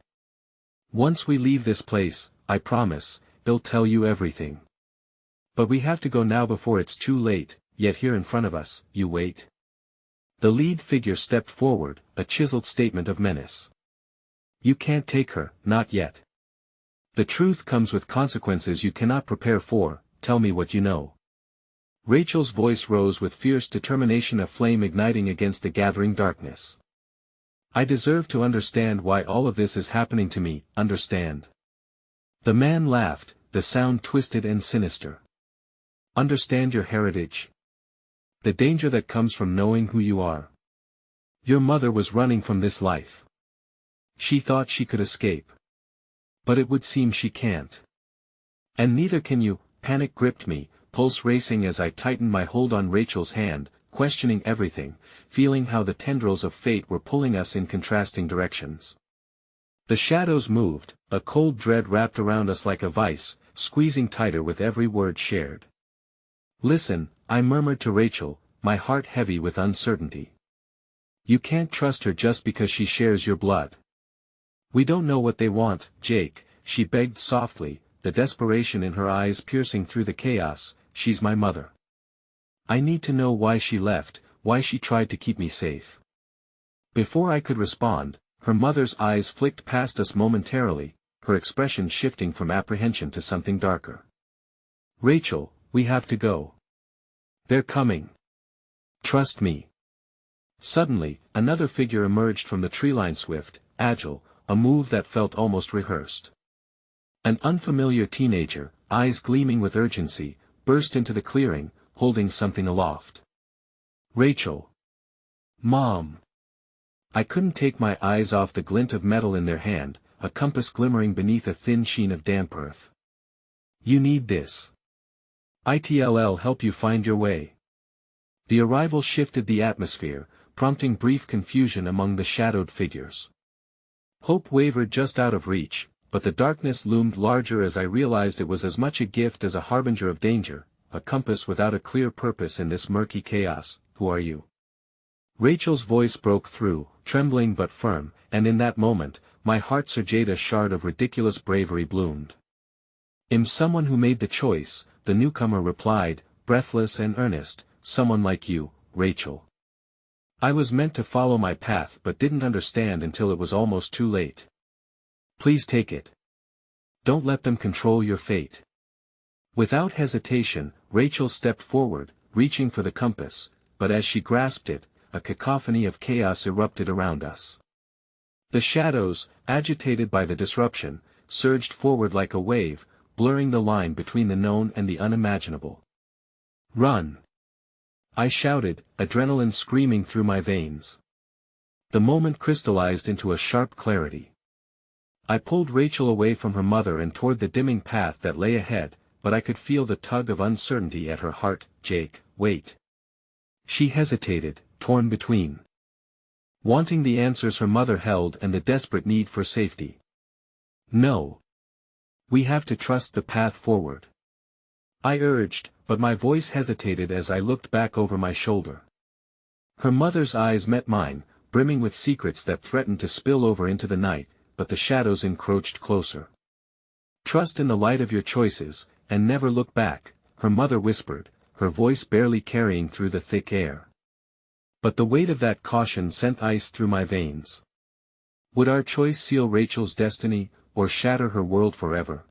Once we leave this place, I promise, I'll tell you everything. But we have to go now before it's too late, yet here in front of us, you wait." The lead figure stepped forward, a chiseled statement of menace. "You can't take her, not yet. The truth comes with consequences you cannot prepare for. Tell me what you know." Rachel's voice rose with fierce determination, a flame igniting against the gathering darkness. "I deserve to understand why all of this is happening to me." "Understand?" The man laughed, the sound twisted and sinister. "Understand your heritage? The danger that comes from knowing who you are. Your mother was running from this life. She thought she could escape. But it would seem she can't. And neither can you." Panic gripped me, pulse racing as I tightened my hold on Rachel's hand, questioning everything, feeling how the tendrils of fate were pulling us in contrasting directions. The shadows moved, a cold dread wrapped around us like a vice, squeezing tighter with every word shared. "Listen," I murmured to Rachel, my heart heavy with uncertainty. "You can't trust her just because she shares your blood. We don't know what they want, Jake," she begged softly, the desperation in her eyes piercing through the chaos. "She's my mother. I need to know why she left, why she tried to keep me safe." Before I could respond, her mother's eyes flicked past us momentarily, her expression shifting from apprehension to something darker. "Rachel, we have to go. They're coming. Trust me." Suddenly, another figure emerged from the treeline, swift, agile, a move that felt almost rehearsed. An unfamiliar teenager, eyes gleaming with urgency, burst into the clearing, holding something aloft. "Rachel. Mom." I couldn't take my eyes off the glint of metal in their hand, a compass glimmering beneath a thin sheen of damp earth. "You need this. It'll help you find your way." The arrival shifted the atmosphere, prompting brief confusion among the shadowed figures. Hope wavered just out of reach, but the darkness loomed larger as I realized it was as much a gift as a harbinger of danger, a compass without a clear purpose in this murky chaos. "Who are you?" Rachel's voice broke through, trembling but firm, and in that moment, my heart's Jada shard of ridiculous bravery bloomed. "I'm someone who made the choice," the newcomer replied, breathless and earnest, "someone like you, Rachel. I was meant to follow my path but didn't understand until it was almost too late. Please take it. Don't let them control your fate." Without hesitation, Rachel stepped forward, reaching for the compass, but as she grasped it, a cacophony of chaos erupted around us. The shadows, agitated by the disruption, surged forward like a wave, blurring the line between the known and the unimaginable. "Run!" I shouted, adrenaline screaming through my veins. The moment crystallized into a sharp clarity. I pulled Rachel away from her mother and toward the dimming path that lay ahead, but I could feel the tug of uncertainty at her heart. "Jake, wait." She hesitated, torn between wanting the answers her mother held and the desperate need for safety. "No. We have to trust the path forward," I urged, but my voice hesitated as I looked back over my shoulder. Her mother's eyes met mine, brimming with secrets that threatened to spill over into the night, but the shadows encroached closer. "Trust in the light of your choices, and never look back," her mother whispered, her voice barely carrying through the thick air. But the weight of that caution sent ice through my veins. Would our choice seal Rachel's destiny, or shatter her world forever?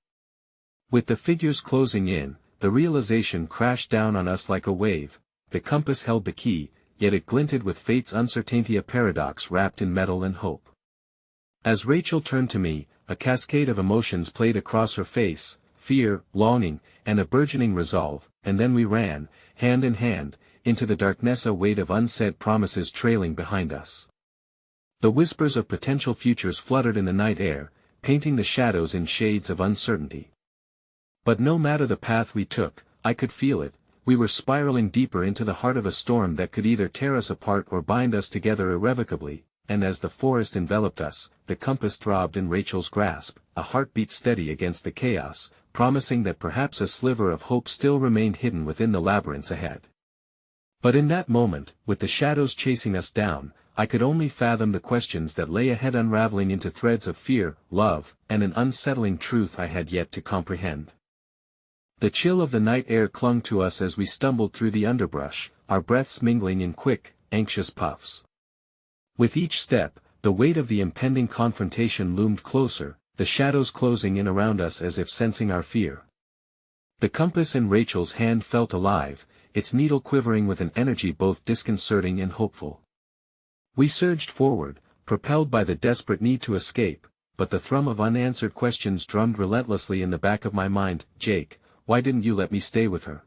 With the figures closing in, the realization crashed down on us like a wave. The compass held the key, yet it glinted with fate's uncertainty, a paradox wrapped in metal and hope. As Rachel turned to me, a cascade of emotions played across her face, fear, longing, and a burgeoning resolve, and then we ran, hand in hand, into the darkness, a weight of unsaid promises trailing behind us. The whispers of potential futures fluttered in the night air, painting the shadows in shades of uncertainty. But no matter the path we took, I could feel it, we were spiraling deeper into the heart of a storm that could either tear us apart or bind us together irrevocably, and as the forest enveloped us, the compass throbbed in Rachel's grasp, a heartbeat steady against the chaos, promising that perhaps a sliver of hope still remained hidden within the labyrinths ahead. But in that moment, with the shadows chasing us down, I could only fathom the questions that lay ahead, unraveling into threads of fear, love, and an unsettling truth I had yet to comprehend. The chill of the night air clung to us as we stumbled through the underbrush, our breaths mingling in quick, anxious puffs. With each step, the weight of the impending confrontation loomed closer, the shadows closing in around us as if sensing our fear. The compass in Rachel's hand felt alive, its needle quivering with an energy both disconcerting and hopeful. We surged forward, propelled by the desperate need to escape, but the thrum of unanswered questions drummed relentlessly in the back of my mind. "Jake, why didn't you let me stay with her?"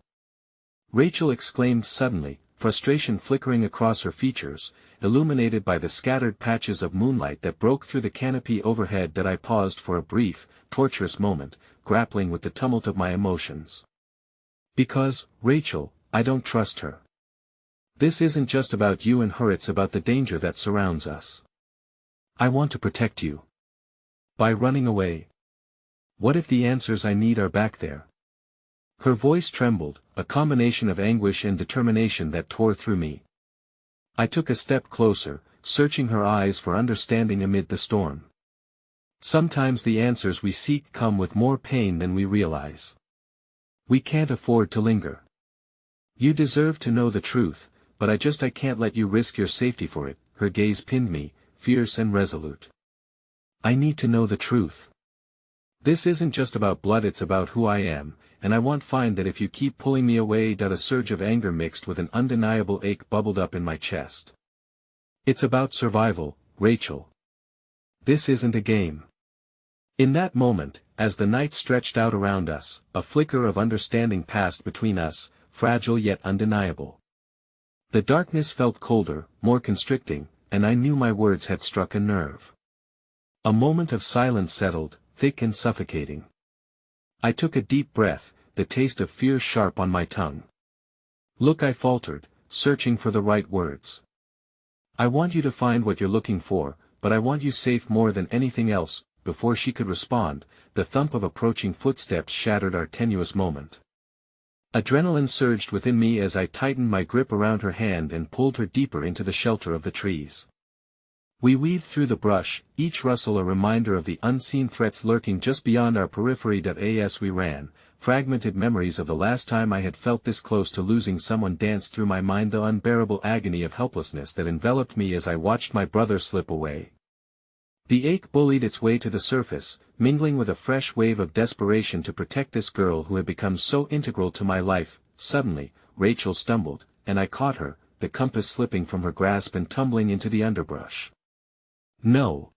Rachel exclaimed suddenly, frustration flickering across her features, illuminated by the scattered patches of moonlight that broke through the canopy overhead. That I paused for a brief, torturous moment, grappling with the tumult of my emotions. "Because, Rachel, I don't trust her. This isn't just about you and her, it's about the danger that surrounds us. I want to protect you." By running away. What if the answers I need are back there? Her voice trembled, a combination of anguish and determination that tore through me. I took a step closer, searching her eyes for understanding amid the storm. Sometimes the answers we seek come with more pain than we realize. We can't afford to linger. You deserve to know the truth, but I can't let you risk your safety for it. Her gaze pinned me, fierce and resolute. I need to know the truth. This isn't just about blood, it's about who I am, and I won't find that if you keep pulling me away. A surge of anger mixed with an undeniable ache bubbled up in my chest. It's about survival, Rachel. This isn't a game. In that moment, as the night stretched out around us, a flicker of understanding passed between us, fragile yet undeniable. The darkness felt colder, more constricting, and I knew my words had struck a nerve. A moment of silence settled, thick and suffocating. I took a deep breath, the taste of fear sharp on my tongue. Look, I faltered, searching for the right words. I want you to find what you're looking for, but I want you safe more than anything else. Before she could respond, the thump of approaching footsteps shattered our tenuous moment. Adrenaline surged within me as I tightened my grip around her hand and pulled her deeper into the shelter of the trees. We weaved through the brush, each rustle a reminder of the unseen threats lurking just beyond our periphery. As we ran, fragmented memories of the last time I had felt this close to losing someone danced through my mind, the unbearable agony of helplessness that enveloped me as I watched my brother slip away. The ache bullied its way to the surface, mingling with a fresh wave of desperation to protect this girl who had become so integral to my life. Suddenly, Rachel stumbled, and I caught her, the compass slipping from her grasp and tumbling into the underbrush. No!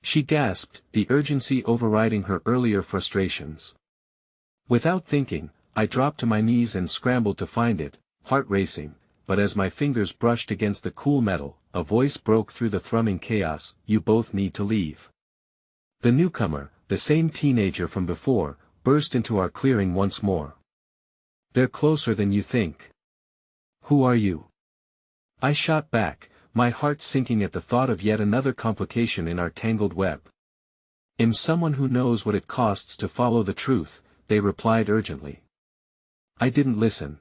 She gasped, the urgency overriding her earlier frustrations. Without thinking, I dropped to my knees and scrambled to find it, heart racing, but as my fingers brushed against the cool metal, a voice broke through the thrumming chaos. You both need to leave. The newcomer, the same teenager from before, burst into our clearing once more. They're closer than you think. Who are you? I shot back, my heart sinking at the thought of yet another complication in our tangled web. I'm someone who knows what it costs to follow the truth, they replied urgently. I didn't listen.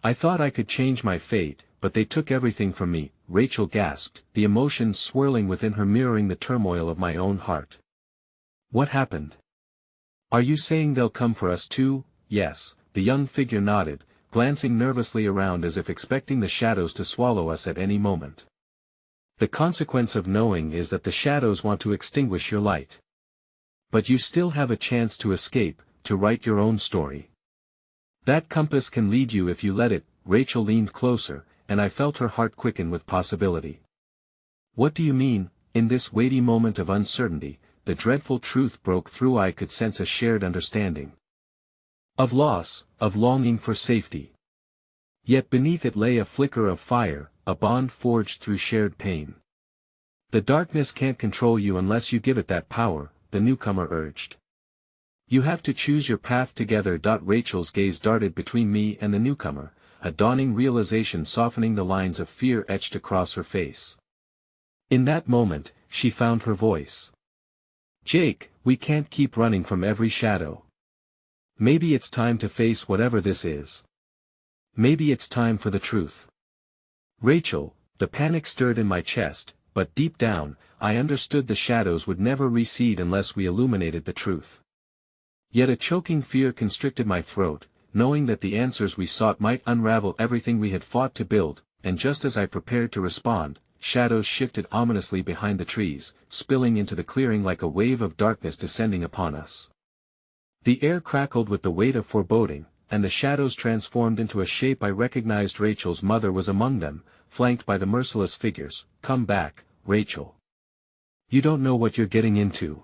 I thought I could change my fate, but they took everything from me, Rachel gasped, the emotions swirling within her mirroring the turmoil of my own heart. What happened? Are you saying they'll come for us too? Yes, the young figure nodded, glancing nervously around as if expecting the shadows to swallow us at any moment. The consequence of knowing is that the shadows want to extinguish your light. But you still have a chance to escape, to write your own story. That compass can lead you if you let it. Rachel leaned closer, and I felt her heart quicken with possibility. What do you mean? In this weighty moment of uncertainty, the dreadful truth broke through. I could sense a shared understanding. Of loss, of longing for safety. Yet beneath it lay a flicker of fire, a bond forged through shared pain. The darkness can't control you unless you give it that power, the newcomer urged. You have to choose your path together. Rachel's gaze darted between me and the newcomer, a dawning realization softening the lines of fear etched across her face. In that moment, she found her voice. Jake, we can't keep running from every shadow. Maybe it's time to face whatever this is. Maybe it's time for the truth. Rachel, the panic stirred in my chest, but deep down, I understood the shadows would never recede unless we illuminated the truth. Yet a choking fear constricted my throat, knowing that the answers we sought might unravel everything we had fought to build, and just as I prepared to respond, shadows shifted ominously behind the trees, spilling into the clearing like a wave of darkness descending upon us. The air crackled with the weight of foreboding, and the shadows transformed into a shape I recognized. Rachel's mother was among them, flanked by the merciless figures. Come back, Rachel. You don't know what you're getting into.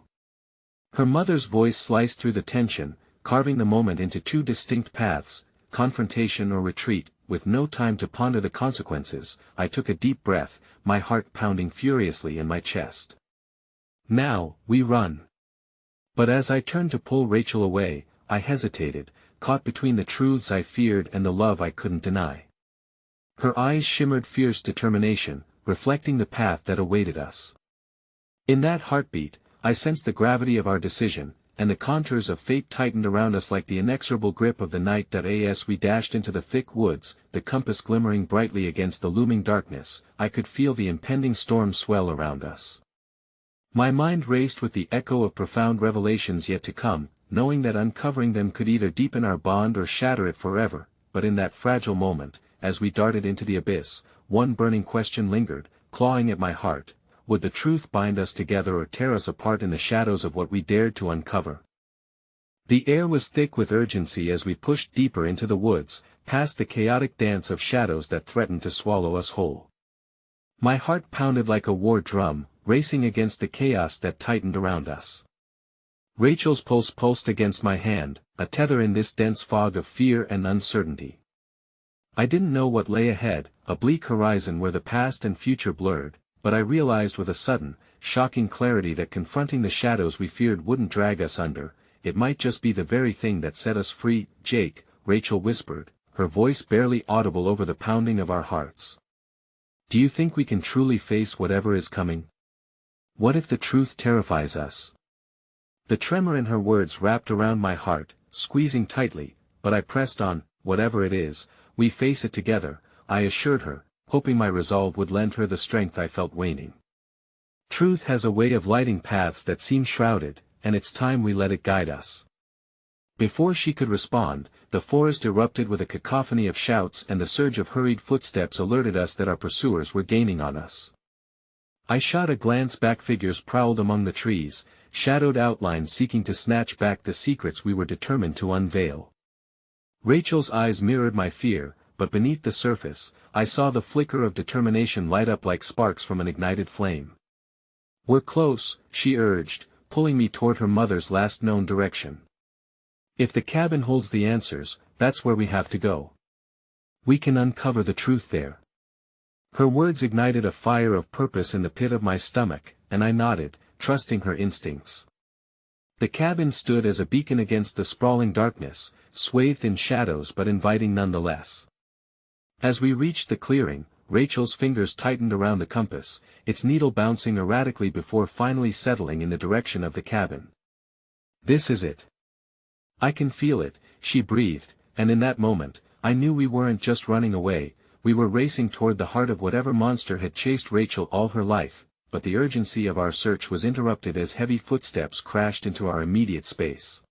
Her mother's voice sliced through the tension, carving the moment into two distinct paths, confrontation or retreat. With no time to ponder the consequences, I took a deep breath, my heart pounding furiously in my chest. Now, we run. But as I turned to pull Rachel away, I hesitated, caught between the truths I feared and the love I couldn't deny. Her eyes shimmered fierce determination, reflecting the path that awaited us. In that heartbeat, I sensed the gravity of our decision, and the contours of fate tightened around us like the inexorable grip of the night. As we dashed into the thick woods, the compass glimmering brightly against the looming darkness, I could feel the impending storm swell around us. My mind raced with the echo of profound revelations yet to come, knowing that uncovering them could either deepen our bond or shatter it forever. But in that fragile moment, as we darted into the abyss, one burning question lingered, clawing at my heart: would the truth bind us together or tear us apart in the shadows of what we dared to uncover? The air was thick with urgency as we pushed deeper into the woods, past the chaotic dance of shadows that threatened to swallow us whole. My heart pounded like a war drum, racing against the chaos that tightened around us. Rachel's pulse pulsed against my hand, a tether in this dense fog of fear and uncertainty. I didn't know what lay ahead, a bleak horizon where the past and future blurred, but I realized with a sudden, shocking clarity that confronting the shadows we feared wouldn't drag us under. It might just be the very thing that set us free. "Jake," Rachel whispered, her voice barely audible over the pounding of our hearts. "Do you think we can truly face whatever is coming? What if the truth terrifies us?" The tremor in her words wrapped around my heart, squeezing tightly, but I pressed on. "Whatever it is, we face it together," I assured her, hoping my resolve would lend her the strength I felt waning. Truth has a way of lighting paths that seem shrouded, and it's time we let it guide us. Before she could respond, the forest erupted with a cacophony of shouts, and the surge of hurried footsteps alerted us that our pursuers were gaining on us. I shot a glance back. Figures prowled among the trees, shadowed outlines seeking to snatch back the secrets we were determined to unveil. Rachel's eyes mirrored my fear, but beneath the surface, I saw the flicker of determination light up like sparks from an ignited flame. "We're close," she urged, pulling me toward her mother's last known direction. "If the cabin holds the answers, that's where we have to go. We can uncover the truth there." Her words ignited a fire of purpose in the pit of my stomach, and I nodded, trusting her instincts. The cabin stood as a beacon against the sprawling darkness, swathed in shadows but inviting nonetheless. As we reached the clearing, Rachel's fingers tightened around the compass, its needle bouncing erratically before finally settling in the direction of the cabin. "This is it. I can feel it," she breathed, and in that moment, I knew we weren't just running away, we were racing toward the heart of whatever monster had chased Rachel all her life. But the urgency of our search was interrupted as heavy footsteps crashed into our immediate space.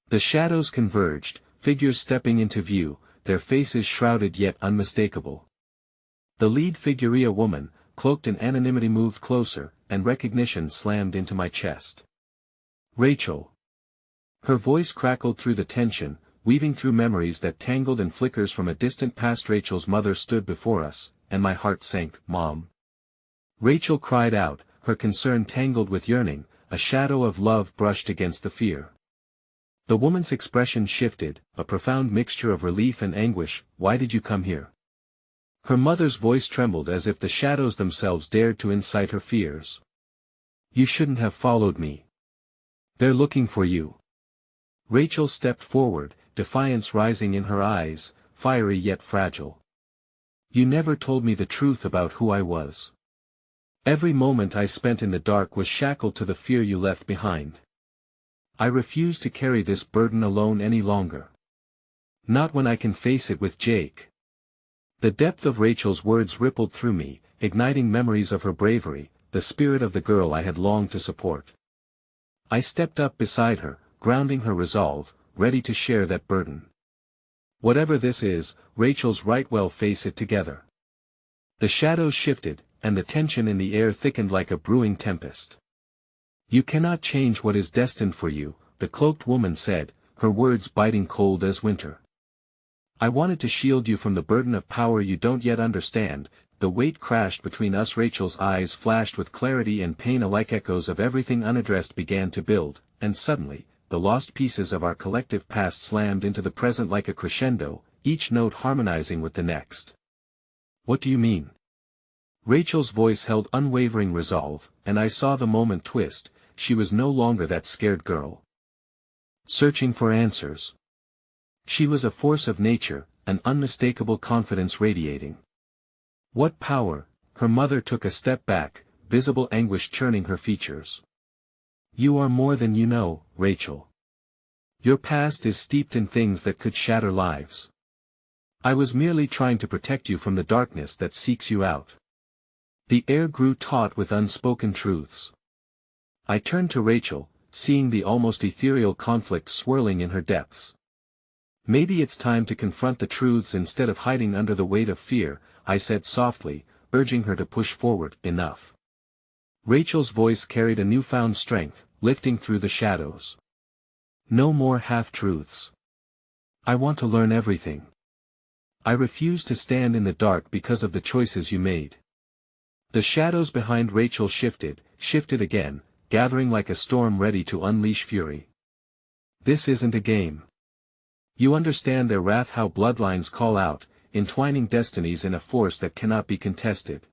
The shadows converged, figures stepping into view, their faces shrouded yet unmistakable. The lead figure, a woman, cloaked in anonymity, moved closer, and recognition slammed into my chest. "Rachel." Her voice crackled through the tension, weaving through memories that tangled and flickers from a distant past. Rachel's mother stood before us, and my heart sank. "Mom." Rachel cried out, her concern tangled with yearning. A shadow of love brushed against the fear. The woman's expression shifted, a profound mixture of relief and anguish. "Why did you come here?" Her mother's voice trembled as if the shadows themselves dared to incite her fears. "You shouldn't have followed me. They're looking for you." Rachel stepped forward, defiance rising in her eyes, fiery yet fragile. "You never told me the truth about who I was. Every moment I spent in the dark was shackled to the fear you left behind. I refuse to carry this burden alone any longer. Not when I can face it with Jake." The depth of Rachel's words rippled through me, igniting memories of her bravery, the spirit of the girl I had longed to support. I stepped up beside her, grounding her resolve, ready to share that burden. "Whatever this is, Rachel's right. We'll face it together." The shadows shifted, and the tension in the air thickened like a brewing tempest. "You cannot change what is destined for you," the cloaked woman said, her words biting cold as winter. "I wanted to shield you from the burden of power you don't yet understand." The weight crashed between us. Rachel's eyes flashed with clarity and pain alike. Echoes of everything unaddressed began to build, and suddenly, the lost pieces of our collective past slammed into the present like a crescendo, each note harmonizing with the next. "What do you mean?" Rachel's voice held unwavering resolve, and I saw the moment twist. She was no longer that scared girl searching for answers. She was a force of nature, an unmistakable confidence radiating. "What power?" Her mother took a step back, visible anguish churning her features. You are more than you know, Rachel. Your past is steeped in things that could shatter lives. I was merely trying to protect you from the darkness that seeks you out. The air grew taut with unspoken truths. I turned to Rachel, seeing the almost ethereal conflict swirling in her depths. Maybe it's time to confront the truths instead of hiding under the weight of fear, I said softly, urging her to push forward. Enough. Rachel's voice carried a newfound strength, lifting through the shadows. No more half-truths. I want to learn everything. I refuse to stand in the dark because of the choices you made. The shadows behind Rachel shifted again, gathering like a storm ready to unleash fury. This isn't a game. You understand their wrath, how bloodlines call out, entwining destinies in a force that cannot be contested.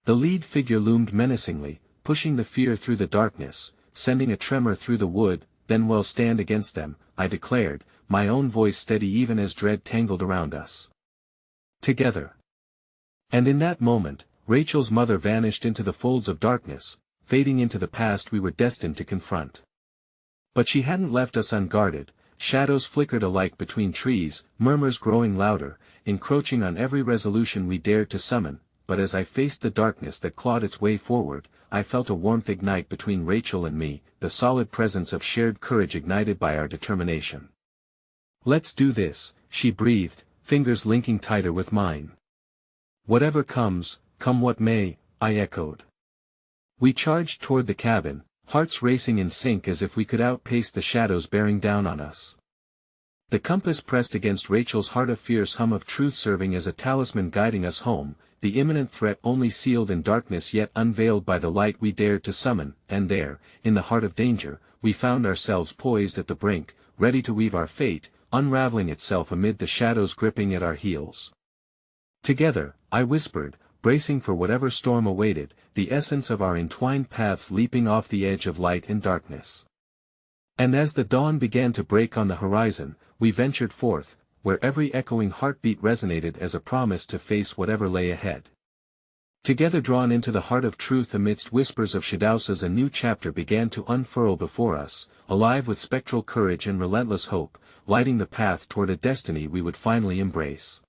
The lead figure loomed menacingly, pushing the fear through the darkness, sending a tremor through the wood. Then we'll stand against them, I declared, my own voice steady even as dread tangled around us. Together. And in that moment, Rachel's mother vanished into the folds of darkness, fading into the past we were destined to confront. But she hadn't left us unguarded. Shadows flickered alike between trees, murmurs growing louder, encroaching on every resolution we dared to summon. But as I faced the darkness that clawed its way forward, I felt a warmth ignite between Rachel and me, the solid presence of shared courage ignited by our determination. Let's do this, she breathed, fingers linking tighter with mine. Whatever comes, come what may, I echoed. We charged toward the cabin, hearts racing in sync as if we could outpace the shadows bearing down on us. The compass pressed against Rachel's heart, a fierce hum of truth serving as a talisman guiding us home, the imminent threat only sealed in darkness yet unveiled by the light we dared to summon. And there, in the heart of danger, we found ourselves poised at the brink, ready to weave our fate, unraveling itself amid the shadows gripping at our heels. Together, I whispered, bracing for whatever storm awaited, the essence of our entwined paths leaping off the edge of light and darkness. And as the dawn began to break on the horizon, we ventured forth, where every echoing heartbeat resonated as a promise to face whatever lay ahead. Together, drawn into the heart of truth amidst whispers of Shadowsas, a new chapter began to unfurl before us, alive with spectral courage and relentless hope, lighting the path toward a destiny we would finally embrace.